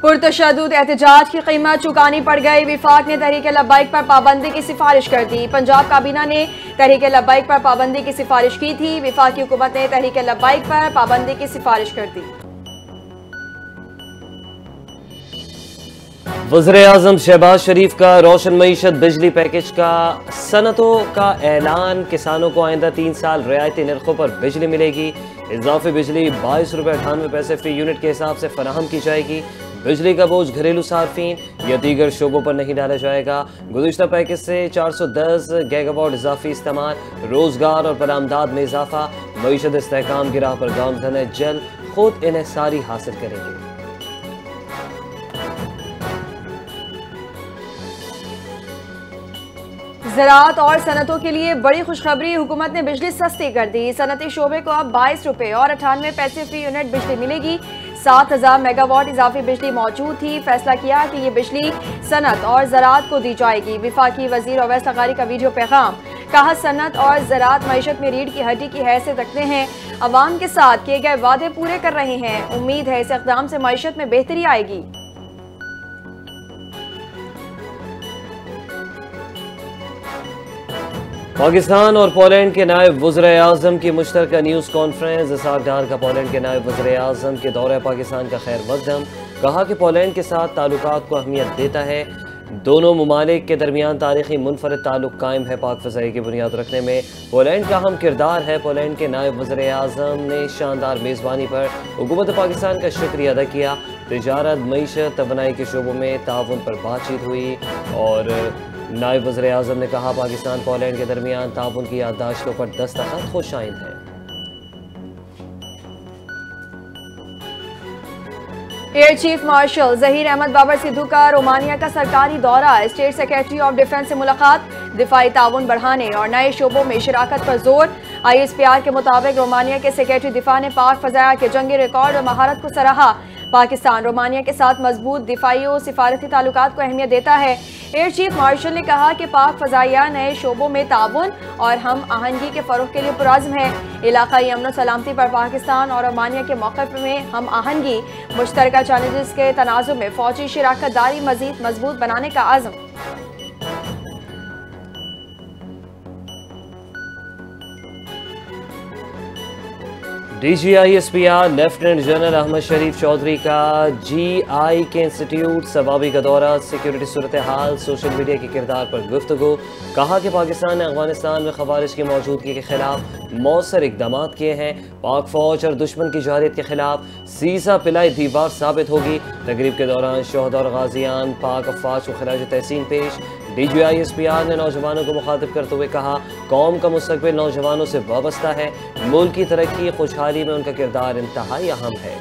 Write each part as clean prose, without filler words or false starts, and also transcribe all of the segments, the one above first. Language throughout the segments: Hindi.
पुरतशद्दुद एहतजाज की कीमत चुकानी पड़ गई। विफाक ने तहरीक लब्बैक पर पाबंदी की सिफारिश कर दी। पंजाब काबीना ने तहरीक लब्बैक पर पाबंदी की सिफारिश की थी। विफाकी हुकूमत ने तहरीक लब्बैक पर पाबंदी की सिफारिश कर दी। वज़ीर-ए-आज़म शहबाज शरीफ का रोशन मईशत बिजली पैकेज का सनतों का ऐलान। किसानों को आइंदा 3 साल रियायती नरखों पर बिजली मिलेगी। इजाफी बिजली 22 रुपये 98 पैसे फी यूनिट के हिसाब से फराहम की जाएगी। बिजली का बोझ घरेलू सार्फिन या दीगर शोबों पर नहीं डाला जाएगा। गुज़िश्ता पैकेज से 410 गीगावाट इजाफी इस्तेमाल, रोजगार और बरामदात में इजाफा। मईशत इस्तेहकाम की राह पर गाँव जल्द खुद इन्हिसारी हासिल करेंगे। ज़राअत और सनतों के लिए बड़ी खुशखबरी, हुकूमत ने बिजली सस्ती कर दी। सनती शोबे को अब 22 रुपये और 98 पैसे फी यूनिट बिजली मिलेगी। 7000 मेगावाट इजाफी बिजली मौजूद थी। फैसला किया कि ये बिजली सनत और ज़राअत को दी जाएगी। विफाकी वजीर अवैस लगारी का वीडियो पैगाम। कहा, सनत और ज़राअत मईशत में रीढ़ की हड्डी की हैसियत रखते हैं। अवाम के साथ किए गए वादे पूरे कर रहे हैं। उम्मीद है इस इक़दाम से मईशत में बेहतरी आएगी। पाकिस्तान और पोलैंड के नायब वज़ीर-ए-आज़म की मुश्तरका न्यूज़ कॉन्फ्रेंस। इसहाक डार का पोलैंड के नायब वज़ीर-ए-आज़म के दौरे पाकिस्तान का खैर मकदम। कहा कि पोलैंड के साथ ताल्लुकात को अहमियत देता है। दोनों ममालिक के दरमियान तारीखी मुनफरद ताल्लुक कायम है। पाक फ़ज़ाई की बुनियाद रखने में पोलैंड का अहम किरदार है। पोलैंड के नायब वज़ीर-ए-आज़म ने शानदार मेज़बानी पर हुकूमत पाकिस्तान का शुक्रिया अदा किया। तिजारत, मईशत, तवानाई के शोबों में ताउन पर बातचीत हुई और नायब वज़ीर-ए-आज़म ने कहा, पाकिस्तान पोलैंड के दरमियान ताउन की याददाश्तों पर दस्तखत खुशाइंद है। Air chief marshal Zaheer Ahmed Babar Sidhu का रोमानिया का सरकारी दौरा। स्टेट सेक्रेटरी ऑफ डिफेंस से मुलाकात। दिफाई ताउन बढ़ाने और नए शोबों में शिराकत पर जोर। ISPR के मुताबिक रोमानिया के सेक्रेटरी दिफा ने पाक फ़ज़ाया के जंगी रिकॉर्ड और महारत को सराहा। पाकिस्तान रोमानिया के साथ मजबूत दिफाई और सिफारती ताल्लुकात को अहमियत देता है। एयर चीफ मार्शल ने कहा कि पाक फ़ज़ाइया नए शोबों में ताउन और हम आहंगी के फ़रोग़ के लिए पुरअज़्म है। इलाक़ाई अमन सलामती पर पाकिस्तान और रोमानिया के मौक़िफ़ में हम आहंगी, मुश्तरका चैलेंजेस के तनाज़ुर में फ़ौजी शिराकत दारी मज़ीद मजबूत बनाने का आज़म। DGISPR लेफ्टिनेंट जनरल अहमद शरीफ चौधरी का GI के इंस्टीट्यूट सबाबी का दौरा। सिक्योरिटी सूरत हाल, सोशल मीडिया के किरदार पर गुफ्तगू। कहा कि पाकिस्तान ने अफगानिस्तान में खवारिज की मौजूदगी के खिलाफ मौसर इकदाम किए हैं। पाक फौज और दुश्मन की जहारियत के खिलाफ सीसा पिलाई दीवार साबित होगी। तकरीब के दौरान शोहदा और गाजियान पाक अफवाज को खिराज तहसीन पेश। DGISPR ने नौजवानों को मुखातिब करते हुए कहा, कौम का मुस्तकबिल नौजवानों से वाबस्ता है। मुल्क की तरक्की खुशहाली में उनका किरदार इंतहाई अहम है।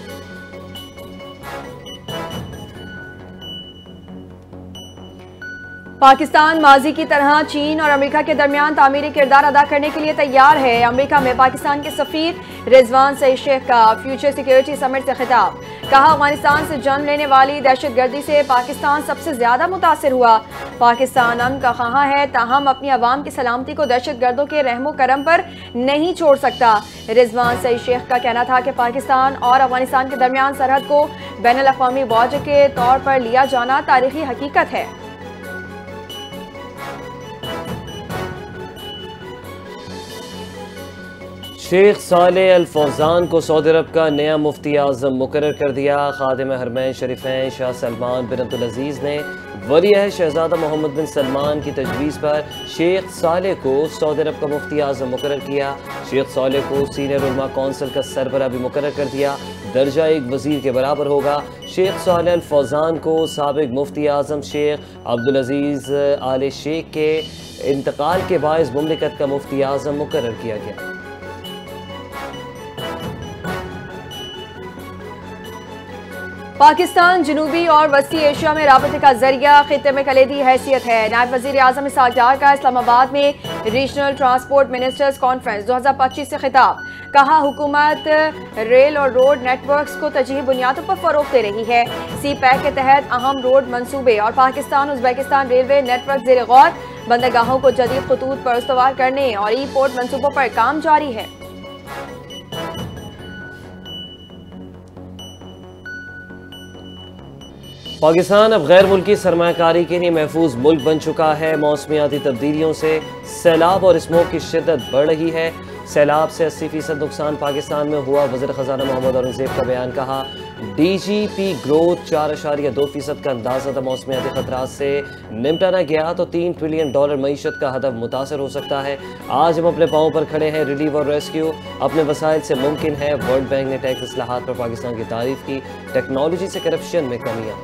पाकिस्तान माजी की तरह चीन और अमेरिका के दरमियान तामीरी किरदार अदा करने के लिए तैयार है। अमेरिका में पाकिस्तान के सफीर रिजवान सईद शेख का फ्यूचर सिक्योरिटी समिट से खिताब। कहा, अफगानिस्तान से जन्म लेने वाली दहशतगर्दी से पाकिस्तान सबसे ज्यादा मुतासिर हुआ। पाकिस्तान अमन का ख़्वाह है, ताहम अपनी अवाम की सलामती को दहशतगर्दों के रहमो करम पर नहीं छोड़ सकता। रिजवान सईद शेख का कहना था कि पाकिस्तान और अफगानिस्तान के दरमियान सरहद को बैनुल अक़वामी वाक़े के तौर पर लिया जाना तारीखी हकीकत है। शेख सालेह अल फौजान को सऊदी अरब का नया मुफ्ती आज़म मुकर्रर कर दिया। खादिम हरमैन शरीफैन शाह सलमान बिन अब्दुल अजीज़ ने वली-ए-अहद शहजादा मोहम्मद बिन सलमान की तजवीज़ पर शेख सालेह को सऊदी अरब का मुफ्ती आज़म मुकर्रर किया। शेख सालेह को सीनियर उलमा कौंसिल का सरबराह भी मुकर्रर कर दिया। दर्जा एक वज़ीर के बराबर होगा। शेख सालेह अल फौजान को साबिक मुफ्ती आज़म शेख अब्दुल अजीज़ आले शेख के इंतकाल के बायस मुमलिकत का मुफ्ती आज़म मुकर्रर किया गया। पाकिस्तान जनूबी और वस्ती एशिया में राबते का जरिया खित्ते में कलीदी हैसियत है। नायब वज़ीर आज़म इसहाक डार का इस्लामाबाद में रीजनल ट्रांसपोर्ट मिनिस्टर्स कॉन्फ्रेंस 2025 से खिताब। कहा, हुकूमत रेल और रोड नेटवर्क्स को तरजीही बुनियादों पर फरोग़ दे रही है। CPEC के तहत अहम रोड मंसूबे और पाकिस्तान उज़्बेकिस्तान रेलवे नेटवर्क ज़ेर गौर। बंदरगाहों को जदीद खतूत पर इस्तवार करने और ई पोर्ट मंसूबों पर काम जारी है। पाकिस्तान अब गैर मुल्की सरमायाकारी के लिए महफूज मुल्क बन चुका है। मौसमियाती तब्दीलियों से सैलाब और स्मोक की शिद्दत बढ़ रही है। सैलाब से 80% नुकसान पाकिस्तान में हुआ। वज़ीर ख़ज़ाना मोहम्मद औरंगज़ेब का बयान। कहा DGP ग्रोथ 4.2% का अंदाज़ा था। मौसमियाती ख़तरात से निपटा न गया तो $3 ट्रिलियन मईशत का हदफ मुतासर हो सकता है। आज हम अपने पाँव पर खड़े हैं। रिलीफ और रेस्क्यू अपने वसाइल से मुमकिन है। वर्ल्ड बैंक ने टैक्स इस्लाहात पर पाकिस्तान की तारीफ की। टेक्नोलॉजी से करप्शन में कमियाँ।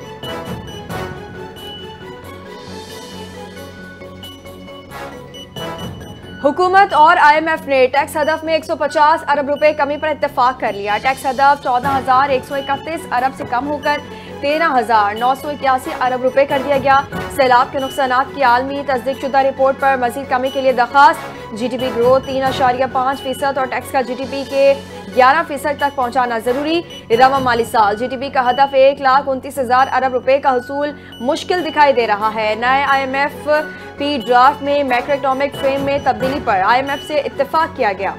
हुकूमत और IMF ने टैक्स हदफ में 150 अरब रुपए कमी पर इत्तेफाक कर लिया। टैक्स हदफ 14,131 अरब से कम होकर 13,981 अरब रुपए कर दिया गया। सैलाब के नुकसानात की आलमी तस्दीकशुदा रिपोर्ट पर मजीद कमी के लिए दरखास्त। GDP ग्रोथ 3.5% और टैक्स का GDP के 11% तक पहुंचाना जरूरी। रवा माली साल GDP का हदफ 1,29,000 अरब रुपए का हसूल मुश्किल दिखाई दे रहा है। नए IMF ड्राफ्ट में मैक्रो इकोनॉमिक फ्रेम में तब्दीली पर IMF से इत्तेफाक किया गया।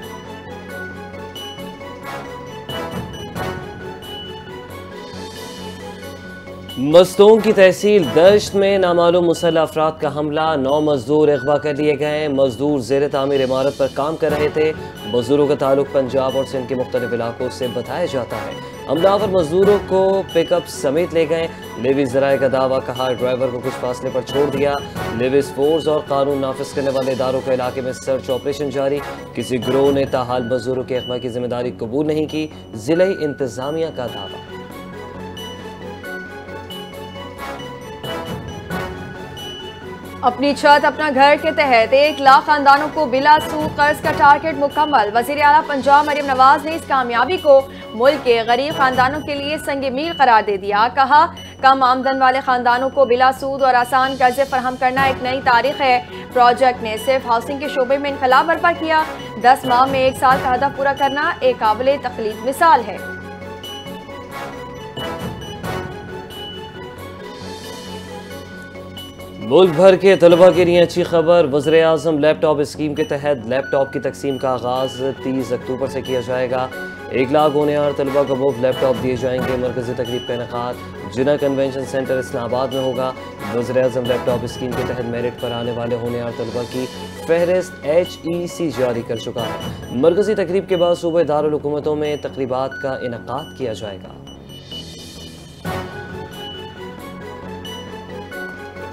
मस्तूम की तहसील दश्त में नामालूम मुसल्लह अफराद का हमला। 9 मजदूर अगवा कर लिए गए। मजदूर ज़ेर तामीर इमारत पर काम कर रहे थे। मजदूरों का ताल्लुक पंजाब और सिंध के मुख्तलिफ इलाकों से बताया जाता है। हमलावर मजदूरों को पिकअप समेत ले गए। लेविस ज़राए का दावा। कहा ड्राइवर को कुछ फासले पर छोड़ दिया। लेविस फोर्स और कानून नाफिज करने वाले इदारों के इलाके में सर्च ऑपरेशन जारी। किसी गिरोह ने ताहाल मजदूरों के अगवा की जिम्मेदारी कबूल नहीं की। जिला इंतजामिया का दावा। अपनी छत अपना घर के तहत 1 लाख खानदानों को बिला सूद कर्ज का टारगेट मुकम्मल। वज़ीर आला पंजाब मरियम नवाज ने इस कामयाबी को मुल्क के गरीब खानदानों के लिए संग मील करार दे दिया। कहा कम आमदन वाले खानदानों को बिला सूद और आसान कर्जे फराहम करना एक नई तारीख है। प्रोजेक्ट ने सिर्फ हाउसिंग के शोबे में इनकलाब बर्पा किया। 10 माह में 1 साल का हदफ पूरा करना एक काबिल तकलीद मिसाल है। मुल्क भर के तलबा के लिए अच्छी खबर। वज़ीर आज़म लैपटॉप स्कीम के तहत लैपटॉप की तकसीम का आगाज़ 30 अक्टूबर से किया जाएगा। 1 लाख होनहार तलबा को मुफ्त लैपटॉप दिए जाएंगे। मरकज़ी तकरीब का इनेकाद जिना कन्वेंशन सेंटर इस्लामाबाद में होगा। वज़ीर आज़म लैपटॉप स्कीम के तहत मेरिट पर आने वाले होनहार तलबा की फहरिस्त HEC जारी कर चुका है। मरकज़ी तकरीब के बाद सूबे दारुल हुकूमतों में तकरीबात का इनेकाद किया जाएगा।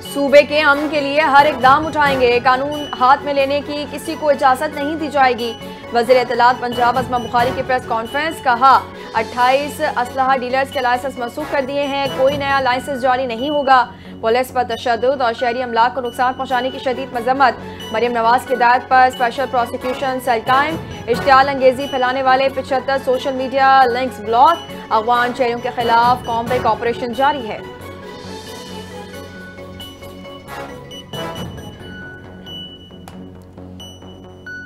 सूबे के अमन के लिए हर इकदाम उठाएंगे। कानून हाथ में लेने की किसी को इजाजत नहीं दी जाएगी। वज़ीर इत्तलात पंजाब अज़मा बुखारी की प्रेस कॉन्फ्रेंस। कहा 28 असलहा डीलर्स के लाइसेंस मनसूख कर दिए हैं। कोई नया लाइसेंस जारी नहीं होगा। पुलिस पर तशद्दुद और शहरी अमलाक को नुकसान पहुँचाने की शदीद मजम्मत। मरियम नवाज की हिदायत पर स्पेशल प्रोसिक्यूशन सेल कायम। इश्तियाल अंगेजी फैलाने वाले 75 सोशल मीडिया लिंक्स ब्लॉक। अगवान शहरियों के खिलाफ कॉम्बैक ऑपरेशन जारी है।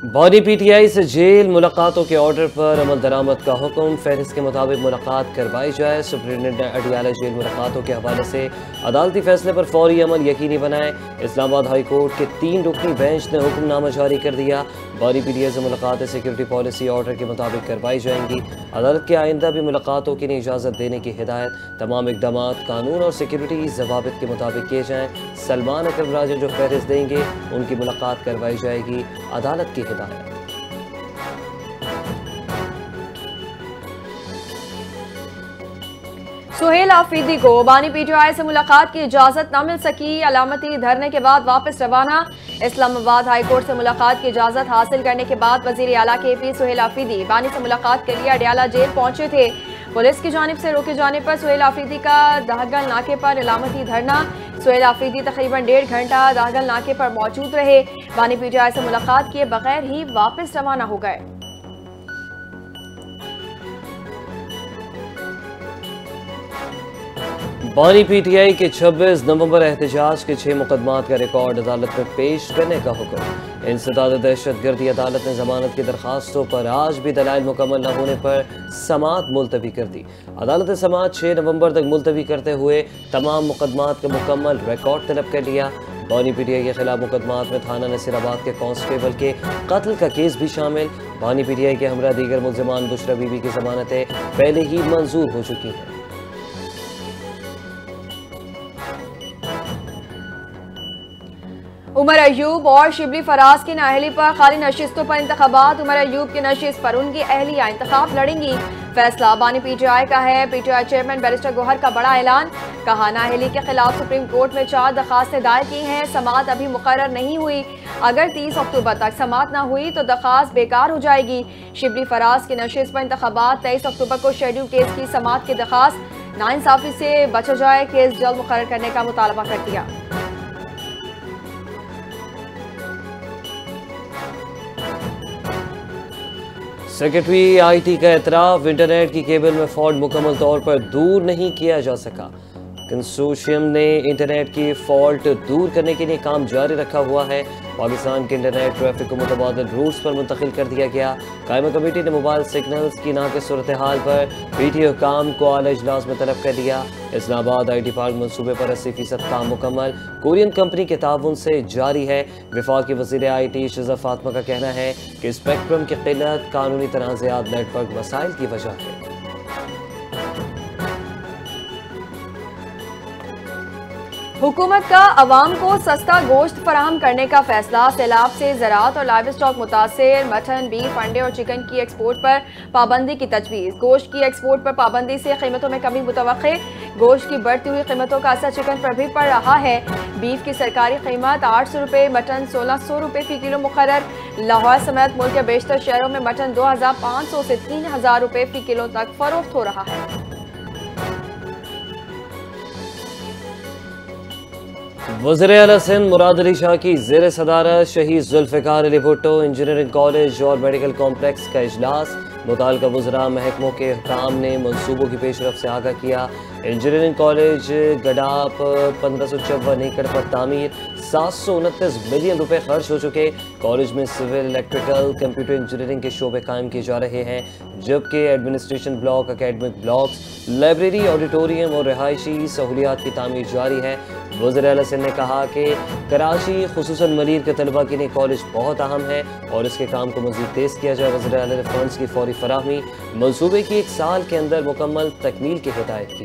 बॉनी PTI से जेल। मुलाकातों के ऑर्डर पर अमल दरामद का हुक्म। फहरिस्त के मुताबिक मुलाकात करवाई जाए। सुप्रिंटेंडेंट अडियाला जेल मुलाकातों के हवाले से अदालती फैसले पर फौरी अमल यकीनी बनाए। इस्लामाबाद हाई कोर्ट के 3 रुकनी बेंच ने हुक्मनामा जारी कर दिया। बॉनी PTI से मुलाकातें सिक्योरिटी पॉलिसी ऑर्डर के मुताबिक करवाई जाएंगी। अदालत के आइंदा भी मुलाकातों के लिए इजाज़त देने की हिदायत। तमाम इकदाम कानून और सिक्योरिटी जवाबित के मुताबिक किए जाएँ। सलमान अकरम राजन जो फहरिस्त देंगे उनकी मुलाकात करवाई जाएगी। अदालत की हिदायत। सुहेल आफरीदी को बानी PTI से मुलाकात की इजाजत न मिल सकी। अलामती धरने के बाद वापस रवाना। इस्लामाबाद हाई कोर्ट से मुलाकात की इजाजत हासिल करने के बाद वजीर आला KP सुहेल आफरीदी बानी से मुलाकात के लिए अडियाला जेल पहुंचे थे। पुलिस की जानिब से रोके जाने पर सुहेल आफरीदी का दाहगल नाके पर अलामती धरना। सुहेल आफरीदी तकरीबन 1.5 घंटा दाहगल नाके पर मौजूद रहे। बानी PTI से मुलाकात किए बगैर ही वापस रवाना हो गए। बानी PTI के 26 नवंबर एहतजाज के 6 मुकदमात का रिकॉर्ड अदालत में पेश करने का हुक्म। इंसदाद दहशतगर्दी अदालत ने जमानत की दरखास्तों पर आज भी दलाइल मुकम्मल न होने पर समाअत मुलतवी कर दी। अदालत ने समाअत 6 नवंबर तक मुलतवी करते हुए तमाम मुकदमात का मुकम्मल रिकॉर्ड तलब कर लिया। बानी PTI के खिलाफ मुकदमात में थाना नसीराबाद के कांस्टेबल के कत्ल का केस भी शामिल। बानी PTI के हमरा दीगर मुल्ज़िमान बुशरा बीबी की जमानतें पहले ही मंजूर हो चुकी हैं। उमर अयूब और शिबली फराज की नाअहली पर खाली नशिस्तों पर इंतखाबात। उमर अयूब की नशिस्त पर उनकी अहलिया इंतखाब लड़ेंगी। फैसला बानी पीटीआई का है। पीटीआई चेयरमैन बैरिस्टर गौहर का बड़ा ऐलान। कहा, नाअहली के खिलाफ सुप्रीम कोर्ट में 4 दरखास्तें दायर की हैं। समाअत अभी मुकर्रर नहीं हुई। अगर 30 अक्टूबर तक समाअत न हुई तो दरखास्त बेकार हो जाएगी। शिबली फराज की नशिस्त पर इंतखाबात। 23 अक्टूबर को शेड्यूल केस की समाअत की दरखास्त। नाइंसाफी से बचा जाए, केस जल्द मुकर्रर करने का मुतालबा कर दिया। सेक्रेटरी आईटी का एतराफ, इंटरनेट की केबल में फॉल्ट मुकम्मल तौर पर दूर नहीं किया जा सका। कंसोर्शियम ने इंटरनेट की फॉल्ट दूर करने के लिए काम जारी रखा हुआ है। पाकिस्तान के इंटरनेट ट्रैफिक को मुतबादिल रूट्स पर मुंतकिल कर दिया गया। कायमा कमेटी ने मोबाइल सिग्नल्स की नाक़िस सूरत हाल पर पीटी हुकाम को आला इजलास में तलब कर दिया। इस्लामाबाद आईटी पार्क मनसूबे पर 80% काम मुकम्मल कोरियन कंपनी के ताउन से जारी है। वफाकी वज़ीर आईटी शज़ा फातिमा का कहना है कि स्पेक्ट्रम की किल्लत कानूनी तनाज़ात नेटवर्क मसाइल की वजह है। हुकूमत का अवाम को सस्ता गोश्त फराहम करने का फैसला। सैलाब से ज़राअत और लाइव स्टॉक मुतासिर। मटन, बीफ, अंडे और चिकन की एक्सपोर्ट पर पाबंदी की तजवीज़। गोश्त की एक्सपोर्ट पर पाबंदी से कीमतों में कमी मुतवक्के। गोश्त की बढ़ती हुई कीमतों का असर चिकन पर भी पड़ रहा है। बीफ की सरकारी कीमत 800 रुपये, मटन 1600 रुपये फी किलो मुकर्रर। लाहौर समेत मुल्क के बेशतर शहरों में मटन 2500 से 3000 रुपये फी किलो तक फरोख्त हो रहा है। वज़ीर आला सिंध मुराद अली शाह की ज़ेर सदारत शहीद जुल्फ़िकार अली भुट्टो इंजीनियरिंग कॉलेज और मेडिकल कॉम्प्लेक्स का इजलास। मुताल्लिका वज़रा महकमों के हुकाम ने मनसूबों की पेशरफ से आगाह किया। इंजीनियरिंग कॉलेज गडाप 1554 एकड़ पर तामीर। 729 मिलियन रुपए खर्च हो चुके। कॉलेज में सिविल, इलेक्ट्रिकल, कंप्यूटर इंजीनियरिंग के शोबे कायम किए जा रहे हैं, जबकि administration block, academic blocks, library, auditorium और रिहायशी सहूलियात की तामीर जारी है। वज़ीर आला सिंध ने कहा कि कराची खुसूसन मलीर के तलबा के लिए कॉलेज बहुत अहम है और इसके काम को मज़ीद तेज़ किया जाए। वज़ीर आला ने फंड्स की फौरी फराहमी मनसूबे की 1 साल के अंदर मुकम्मल तकमील की हिदायत की।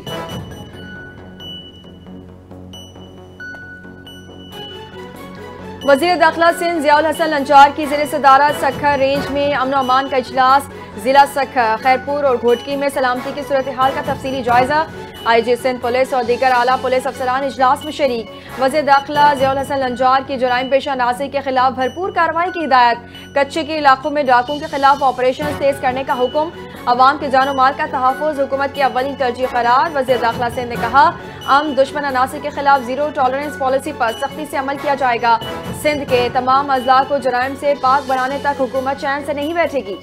वज़ीर दाखिला सिंध ज़ियाउल हसन लंचार की ज़ेर सदारत सखर रेंज में अमन और अमान का इजलास। जिला सखर, खैरपुर और घोटकी में सलामती की सूरत हाल का तफसीली जायजा। आईजी सिंध पुलिस और दीगर आला पुलिस अफसरान इजलास में शरीक। वज़ीर दाखिला ज़ियाउल हसन लंचार की जुराइम पेशा नाज़िर के खिलाफ भरपूर कार्रवाई की हिदायत। कच्चे के इलाकों में डाकुओं के खिलाफ ऑपरेशन तेज करने का हुक्म। अवाम के जानो माल का तहफ़्फ़ुज़ हुकूमत की अव्वली तरजीह करार। वज़ीर दाखिला सिंध ने कहा, दुश्मन अनासिर के खिलाफ जीरो टॉलरेंस पॉलिसी पर सख्ती से अमल किया जाएगा। सिंध के तमाम अजला को जुराइम से पाक बनाने तक हुकूमत चैन से नहीं बैठेगी।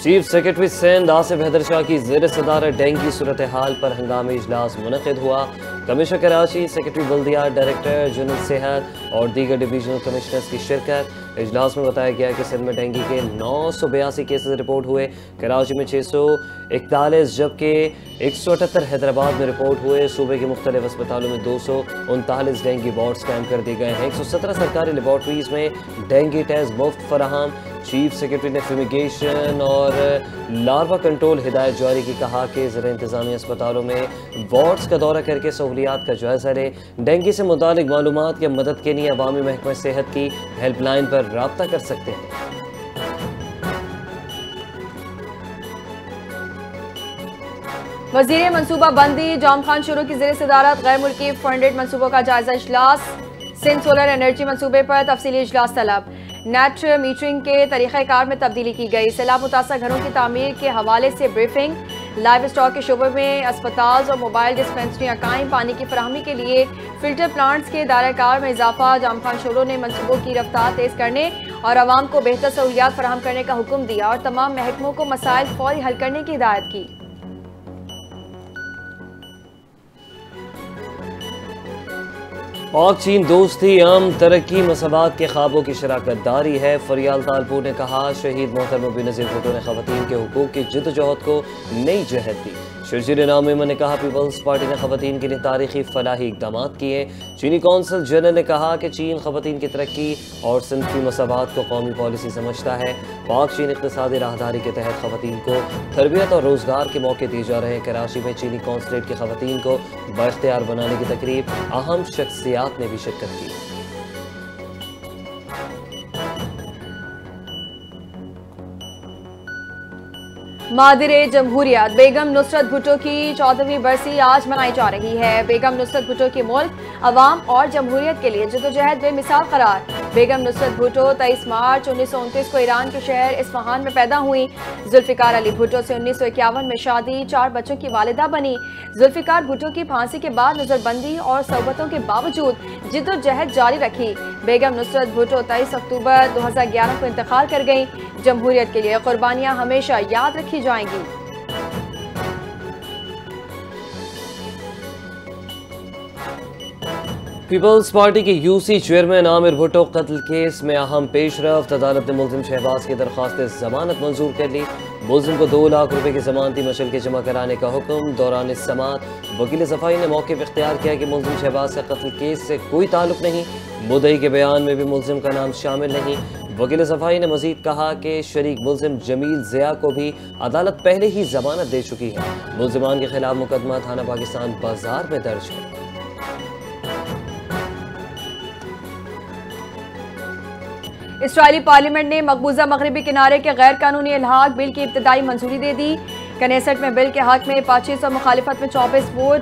चीफ सेक्रेटरी सिंध आसिफ हैदर शाह की ज़ेर सदारत डेंगू की सूरत हाल पर हंगामी इजलास मुनक़िद हुआ। कमिश्नर कराची, सेक्रेटरी बल्दियात, डायरेक्टर जनरल सेहत और दीगर डिवीजनल कमिश्नर्स की शिरकत। इजलास में बताया गया कि सिंध में डेंगू के 982 केसेस रिपोर्ट हुए। कराची में 641, जबकि 178 हैदराबाद में रिपोर्ट हुए। सूबे के मुख्तलिफ अस्पतालों में 239 डेंगू वार्ड्स कायम कर दिए गए हैं। 117 सरकारी लेबॉर्ट्रीज में डेंगू टेस्ट मुफ्त फराहम। चीफ सेक्रेटरी ने फ्यूमिगेशन और लार्वा कंट्रोल हिदायत जारी की। कहा कि ज़िला इंतज़ामी अस्पतालों में वार्ड्स का दौरा करके सहूलियात का जायजा लें। डेंगू से मुतालिक मालूमात या मदद के लिए अवामी महकमा सेहत की हेल्पलाइन पर राब्ता कर सकते हैं। वज़ीर मनसूबा बंदी जाम खान शुरू की ज़ेर सदारत गैर मुल्की फंडेड मनसूबों का जायजा इजलास। सिंध सोलर एनर्जी मनसूबे पर तफसीली इजलास तलब। नेट मीटरिंग के तरीक़ाकार में तब्दीली की गई। सैलाब मुतासर घरों की तामीर के हवाले से ब्रीफिंग। लाइव स्टॉक के शोबे में अस्पताल और मोबाइल डिस्पेंसरियाँ कायम। पानी की फराहमी के लिए फिल्टर प्लांट्स के दायरेकार में इजाफा। जाम खान शोरों ने मनसूबों की रफ्तार तेज़ करने और आवाम को बेहतर सहूलियात फराहम करने का हुक्म दिया और तमाम महकमों को मसाइल फौरी हल करने की हिदायत की। पाक चीन दोस्ती अम तरक्की मसबात के ख्वाबों की शराकत दारी है। फरियाल तालपुर ने कहा, शहीद मोहतरमा बेनज़ीर भुट्टो ने ख़वातीन के हुकूक़ की जिद्दोजहद को नई जहत दी। शर्जील नामिमा ने कहा पीपल्स पार्टी ने खवातीन के लिए तारीखी फलाही इकदाम किए। चीनी कौंसल जनरल ने कहा कि चीन खवातीन की तरक्की और सिंफी मसावात को कौमी पॉलिसी समझता है। पाक चीन इक़्तिसादी राहदारी के तहत खवातीन को तरबियत और रोजगार के मौके दिए जा रहे हैं। कराची में चीनी कौंसलेट की खवातीन को बाइख्तियार बनाने की तकरीब अहम शख्सियात ने भी शिरकत की। मादिर जमहूरियत बेगम नुसरत भुट्टो की 14वीं बरसी आज मनाई जा रही है। बेगम नुसरत भुट्टो की मुल्क, अवाम और जमहूरियत के लिए जद्दोजहद बेमिसाल करार। बेगम नुसरत भुट्टो 23 मार्च 1929 को ईरान के शहर इस्फहान में पैदा हुई। जुल्फिकार अली भुट्टो से 1951 में शादी, 4 बच्चों की वालिदा बनी। जुल्फिकार भुट्टो की फांसी के बाद नजरबंदी और सोबतों के बावजूद जिद्दोजहद जारी रखी। बेगम नुसरत भुट्टो 23 अक्टूबर 2011 को इंतकाल कर गई। जमहूरियत के लिए कुर्बानियां हमेशा याद रखी जाएंगी। पीपल्स पार्टी के यूसी चेयरमैन आमिर भुट्टो कत्ल केस में अहम पेशरफ्त। अदालत ने मुल्जिम शहबाज की दरख्वास्त जमानत मंजूर कर ली। मुल्जिम को 2 लाख रुपए की जमानती मशल जमा कराने का हुक्म। दौरान समात वकील सफाई ने मौके पर इख्तियार किया कि मुल्जिम शहबाज का कत्ल केस से कोई ताल्लुक नहीं। मुद्दई के बयान में भी मुल्जिम का नाम शामिल नहीं। वकील सफाई ने मजीद कहा कि शरीक मुल्जिम जमील ज़िया को भी अदालत पहले ही जमानत दे चुकी है। मुल्जिमान के खिलाफ मुकदमा थाना पाकिस्तान बाजार में दर्ज है। इसराइली पार्लियामेंट ने मकबूजा मगरबी किनारे के गैर कानूनी इल्हाक बिल की इब्तदाई मंजूरी दे दी। कनेसेट में बिल के हक में 25 और मुखालिफत में 24 वोट।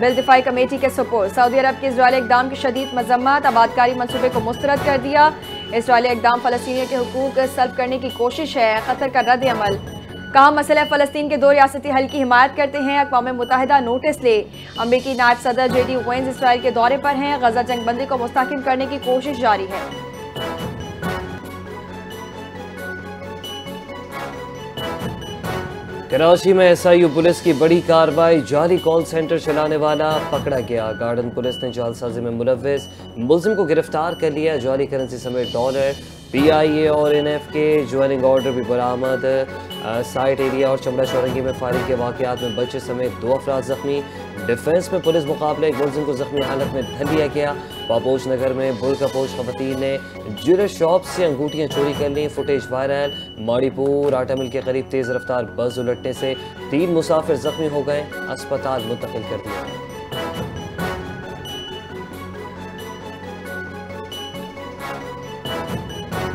बिल दिफाई कमेटी के सुपुर्द। सऊदी अरब के इजरायली इक़दाम की शदीद मजम्मत। आबादकारी मनसूबे को मुस्तरद कर दिया। इजरायली इक़दाम फ़लस्तीनियों के हुकूक सल्ब करने की कोशिश है। कतर का रद्द अमल। कहा मसला फ़लस्तीन के 2 रियासती हल की हिमायत करते हैं। अक़वाम मुत्तहिदा नोटिस ले। अमरीकी नायब सदर JD वेंस इसराइल के दौरे पर हैं। गजा जंगबंदी को मुस्तहकम करने की कोशिश जारी है। कराची में SIU पुलिस की बड़ी कार्रवाई। जाली कॉल सेंटर चलाने वाला पकड़ा गया। गार्डन पुलिस ने जालसाजी में मुलव्विस मुल्जिम को गिरफ्तार कर लिया। जाली करेंसी समेत डॉलर, PIA और NF के ज्वेलिंग ऑर्डर भी बरामद। साइट एरिया और चमड़ा चौरंगी में फायरिंग के वाकयात में बच्चे समेत 2 अफराद जख्मी। डिफेंस में पुलिस मुकाबले एक मुल्जिम को जख्मी हालत में धर लिया गया। पापोश नगर में बुरकापोश खवातीन ने ज्वेलर शॉप से अंगूठियां चोरी कर ली। Footage viral. माड़ीपुर आटा मिल के करीब तेज रफ्तार बस उलटने से 3 मुसाफिर जख्मी हो गए। अस्पताल मुंतकिल कर दिया गया।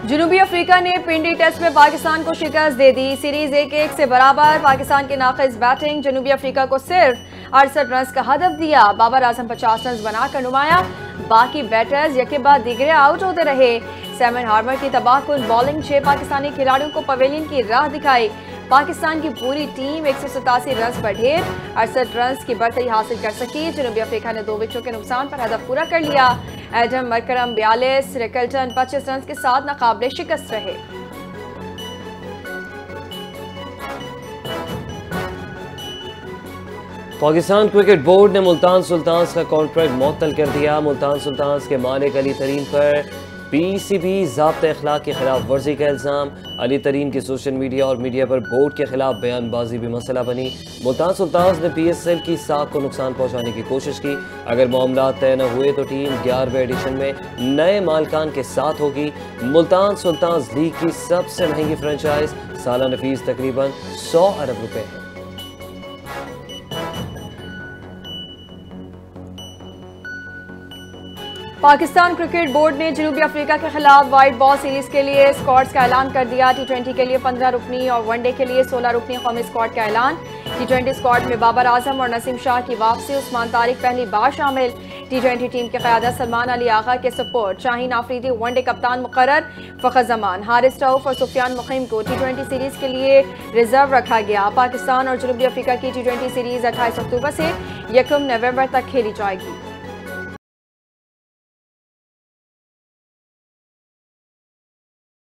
जनूबी अफ्रीका ने पिंडी टेस्ट में पाकिस्तान को शिकस्त दे दी। सीरीज 1-1 से बराबर। पाकिस्तान की नाक़िस बैटिंग। जनूबी अफ्रीका को सिर्फ 68 रन का हदफ दिया। बाबर आजम 50 रन बनाकर नुमाया। बाकी बैटर्स यके बाद दीगरे आउट होते रहे। सैमन हार्मर की तबाहकुन बॉलिंग 6 पाकिस्तानी खिलाड़ियों को पवेलियन की राह दिखाई। पाकिस्तान की पूरी टीम 187 रन पर ढेर 68 रन की बरतरी हासिल कर सकी। जनूबी अफ्रीका ने 2 विकेटों के नुकसान पर हदफ पूरा कर लिया। एडम मरकरम 42, रिकल्टन 25 रन के साथ नाकाबिले शिकस्त रहे। पाकिस्तान क्रिकेट बोर्ड ने मुल्तान सुल्तान्स का कॉन्ट्रैक्ट मुअत्तल कर दिया। मुल्तान सुल्तान्स के मालिक अली तरीन पर PCB ज़ाब्ता अखलाक की खिलाफ वर्जी का इल्ज़ाम। अली तरीन की सोशल मीडिया और मीडिया पर बोर्ड के खिलाफ बयानबाजी भी मसला बनी। मुल्तान सुल्तान्स ने PSL की साख को नुकसान पहुँचाने की कोशिश की। अगर मामला तय न हुए तो टीम 11वें एडिशन में नए मालिकान के साथ होगी। मुल्तान सुल्तान्स लीग की सबसे महंगी फ्रेंचाइज। सालाना फीस तकरीबन 100 अरब रुपए है। पाकिस्तान क्रिकेट बोर्ड ने जनूबी अफ्रीका के खिलाफ वाइट बॉल सीरीज के लिए स्क्वाड्स का ऐलान कर दिया। T20 के लिए 15 रुकनी और वनडे के लिए 16 रुकनी कौमी स्क्वाड का ऐलान। T20 स्क्वाड में बाबर आजम और नसीम शाह की वापसी। उस्मान तारिक पहली बार शामिल। T20 टीम की क़यादत सलमान अली आगा के सपोर्ट। शाहीन आफरीदी वनडे कप्तान मुकर्रर। फ़खर जमान, हारिस रऊफ और सुफियान मुकीम को T20 सीरीज के लिए रिजर्व रखा गया। पाकिस्तान और जनूबी अफ्रीका की T20 सीरीज 28 अक्टूबर से 1 नवंबर तक खेली जाएगी।